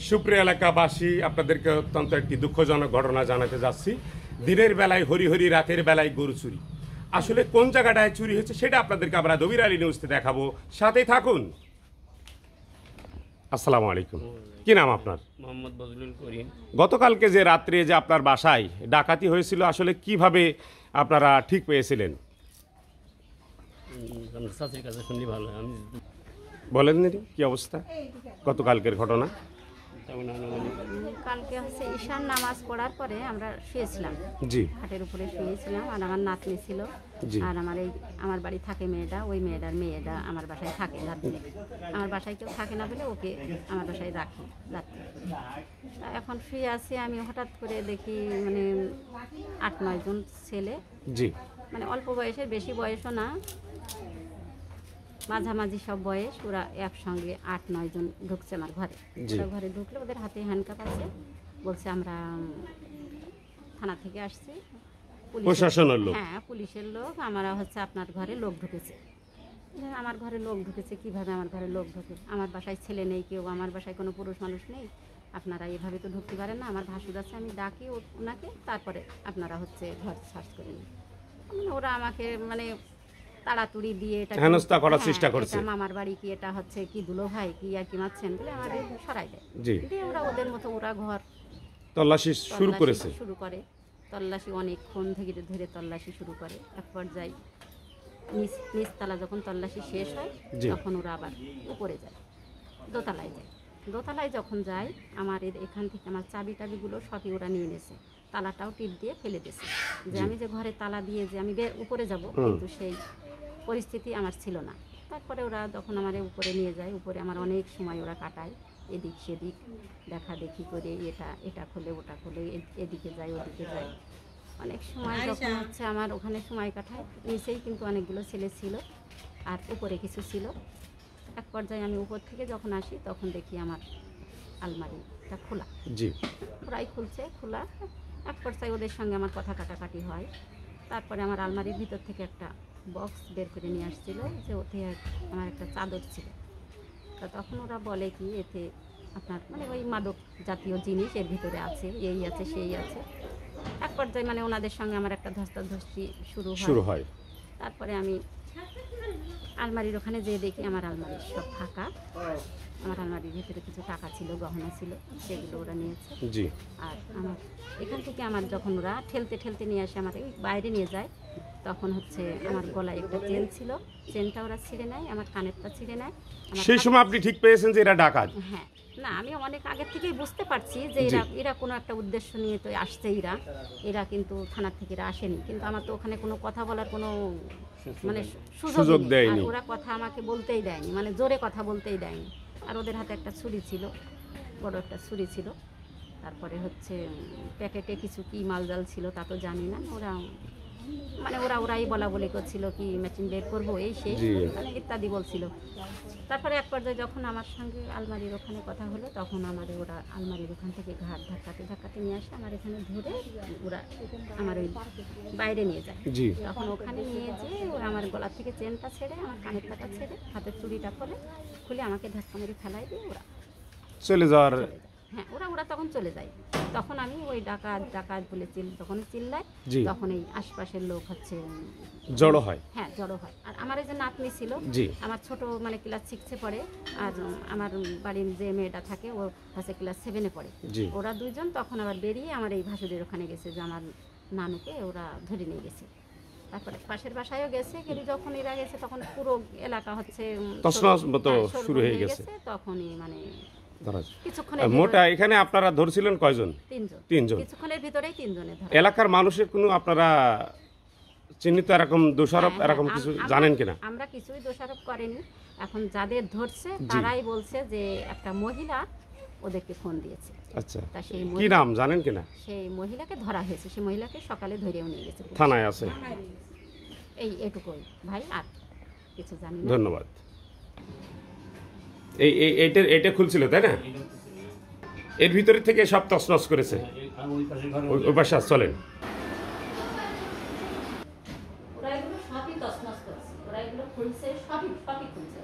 সুপ্রিয় এলাকাবাসী, আপনাদেরকে অত্যন্ত একটি দুঃখজনক ঘটনা জানাতে যাচ্ছি। দিনের বেলায় হরি হরি, রাতের বেলায় গরু চুরি। আসলে কোন জায়গাটায় চুরি হয়েছে সেটা আপনাদেরকে আমরা দবির আলী নিউজতে দেখাবো, সাথেই থাকুন। আসসালামু আলাইকুম, কি নাম আপনার? মোহাম্মদ বজলুল করিম। গতকালকে যে রাত্রে যে আপনার বাসায় ডাকাতি হয়েছিল, আসলে কিভাবে আপনারা ঠিক পেয়েছিলেন শাশুড়ির কাছে শুনলি ভালো হয়। আমি বলেন কি অবস্থা গতকালকের ঘটনা? কালকে হচ্ছে ঈশান নামাজ পড়ার পরে আমরা শুয়েছিলাম, জি, খাটের উপরে শুয়েছিলাম। আর আমার নাতনি ছিল, জি। আর আমার বাড়ি থাকে মেয়েটা, ওই মেয়েটা আমার বাসায় থাকে রাত্রে। আমার বাসায় কেউ থাকে না বলে ওকে আমার বাসায় রাখি রাত্রে। তা এখন শুয়ে আছি, আমি হঠাৎ করে দেখি মানে 8-9 জন ছেলে, জি, মানে অল্প বয়সের, বেশি বয়সও না, মাঝামাঝি সব বয়স, ওরা একসঙ্গে 8-9 জন ঢুকছে আমার ঘরে। ওরা ঘরে ঢুকলে ওদের হাতে হ্যান্ডকাপ আছে, বলছে আমরা থানা থেকে আসছি, প্রশাসনের লোক। হ্যাঁ, পুলিশের লোক, আমরা হচ্ছে আপনার ঘরে লোক ঢুকেছে। আমার ঘরে লোক ঢুকেছে, কিভাবে আমার ঘরে লোক ঢুকে? আমার বাসায় ছেলে নেই কেউ, আমার বাসায় কোনো পুরুষ মানুষ নেই, আপনারা এভাবে তো ঢুকতে পারেন না। আমার ভাসুর আছে, আমি ডাকি ওনাকে, তারপরে আপনারা হচ্ছে ঘর সার্চ করে নিন। মানে ওরা আমাকে মানে তাড়াতাড়ি দিয়ে এটা হেনস্থা করার চেষ্টা করছে। মামার বাড়ি কি, এটা হচ্ছে কি দুলো ভাই কি আর কি মারছেন বলে আমাদের সরাই দেয়। দিয়ে ওরা ওদের মতো ওরা ঘর তল্লাশি শুরু করে তল্লাশি অনেকক্ষণ থেকে ধরে তল্লাশি শুরু করে। এক পর্যায়ে নিচতলা যখন তল্লাশি শেষ হয়, তখন ওরা আবার উপরে যায়, দোতলায় যায়। দোতলায় যখন যায়, আমার এখান থেকে আমার চাবিগুলো সবই ওরা নিয়ে নিয়েছে, তালাটাও টিপ দিয়ে ফেলে দিয়েছে। যে আমি যে ঘরে তালা দিয়ে যে আমি উপরে যাব, কিন্তু সেই পরিস্থিতি আমার ছিল না। তারপরে ওরা যখন আমার উপরে নিয়ে যায়, উপরে আমার অনেক সময় ওরা কাটায়, এদিক সেদিক দেখা দেখি করে, এটা খোলে ওটা খোলে, এদিকে যায় ওদিকে যায়, অনেক সময় যখন হচ্ছে আমার ওখানে সময় কাটায়। নিচেই কিন্তু অনেকগুলো ছেলে ছিল, আর উপরে কিছু ছিল। এক পর্যায়ে আমি উপর থেকে যখন আসি, তখন দেখি আমার আলমারিটা খোলা, ওরাই খুলছে, খোলা। এক পর্যায়ে ওদের সঙ্গে আমার কথা কাটাকাটি হয়। তারপরে আমার আলমারির ভিতর থেকে একটা বক্স বের করে নিয়ে আসছিল, যে ওতে আমার একটা চাদর ছিল। তা তখন ওরা বলে কি, এতে আপনার মানে ওই মাদক জাতীয় জিনিস এর ভিতরে আছে, এই আছে সেই আছে। এক পর্যায়ে মানে ওনাদের সঙ্গে আমার একটা ধস্তাধস্তি শুরু হয়। তারপরে আমি আলমারির ওখানে যেয়ে দেখি আমার আলমারির সব ফাঁকা। আমার আলমারির ভিতরে কিছু টাকা ছিল, গহনা ছিল, সেগুলো ওরা নিয়েছে। আর আমার এখান থেকে আমার যখন ওরা ঠেলতে নিয়ে আসে, আমার বাইরে নিয়ে যায়, তখন হচ্ছে আমার গলায় একটা চেন ছিল, চেনটা ওরা ছিঁড়ে নেয়, আমার কানেরটা ছিঁড়ে নেয়। সেই সময় আপনি ঠিক পেয়েছেন যে এরা ডাকাত? হ্যাঁ, না, আমি অনেক আগে থেকেই বুঝতে পারছি যে এরা কোনো একটা উদ্দেশ্য নিয়ে তো আসছে। এরা কিন্তু থানা থেকে এরা আসেনি, কিন্তু আমার তো ওখানে কোনো কথা বলার কোনো মানে সুযোগ দেয়নি। ওরা কথা আমাকে বলতেই দেয়নি, মানে জোরে কথা বলতেই দেয়নি। আর ওদের হাতে একটা ছুরি ছিল, বড় একটা ছুরি ছিল। তারপরে হচ্ছে প্যাকেটে কিছু কি মালজাল ছিল তা তো জানি না। ওরাই বলা বলি করছিল কি মেশিন বের করবো, এই সেই মানে ইত্যাদি বলছিল। তারপরে এক পর্যায়ে যখন আমার সঙ্গে আলমারির ওখানে কথা হলো, তখন ওরা আলমারির ওখান থেকে ঘাট ধাক্কাতে নিয়ে আসে, আমার এখানে ধরে ওরা আমার ওই বাইরে নিয়ে যায়। তখন ওখানে নিয়ে যেয়ে ওরা আমার গলার থেকে চেনটা ছেড়ে, আমার কানের টাকা ছেড়ে, হাতের চুড়িটা খুলে আমাকে ধাক্কা মেরে ফেলাই দিয়ে ওরা চলে যাওয়ার। হ্যাঁ, ওরা তখন চলে যায়। তখন আমি ওই ডাকাত বলে যখন চিল্লায়, তখন এই আশপাশের লোক হচ্ছে জড়ো হয়। হ্যাঁ, জড়ো হয়। আর আমার এই যে নাতনি ছিল, আমার ছোট মানে ক্লাস 6-এ পড়ে, আর আমার বাড়ির যে মেয়েটা থাকে ও হচ্ছে ক্লাস 7-এ পড়ে। ওরা দুইজন তখন আবার বেরিয়ে আমার এই ভাসুরের ওখানে গেছে, যে আমার নানুকে ওরা ধরে নিয়ে গেছে। তারপরে পাশের বাসায়ও গেছে, কিন্তু যখন এরা গেছে তখন পুরো এলাকা হচ্ছে শুরু হয়ে গেছে। তখনই মানে মোটা এখানে আপনারা ধরছিলেন কয়জন? 3 জন। কিছুক্ষণের ভিতরেই 3 জনে ধরা। এলাকার মানুষের কোনো আপনারা চিহ্নিত এরকম দোষারোপ এরকম কিছু জানেন কিনা? আমরা কিছুই দোষারোপ করেনি। এখন যাদের ধরছে তারাই বলছে যে একটা মহিলা ওদেরকে ফোন দিয়েছে। আচ্ছা, কি নাম জানেন কিনা? সেই মহিলাকে ধরা হয়েছে, সেই মহিলাকে সকালে ধরেও নিয়ে গেছে, থানায় আছে। এটুকুই ভাই, আর কিছু জানি না। ধন্যবাদ। এইটা খুলছিল তাই না? এর ভিতরে থেকে সব তছনছ করেছে। ওই পাশে চলেন। ওরা এগুলো সবই তছনছ করেছে, ওরা এগুলো খুলছে, সবই খুলছে।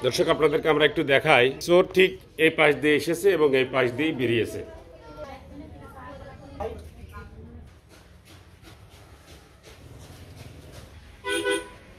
দর্শক আপনাদেরকে আমরা একটু দেখাই, চোর ঠিক এই পাশ দিয়ে এসেছে এবং এই পাশ দিয়েই বেরিয়েছে।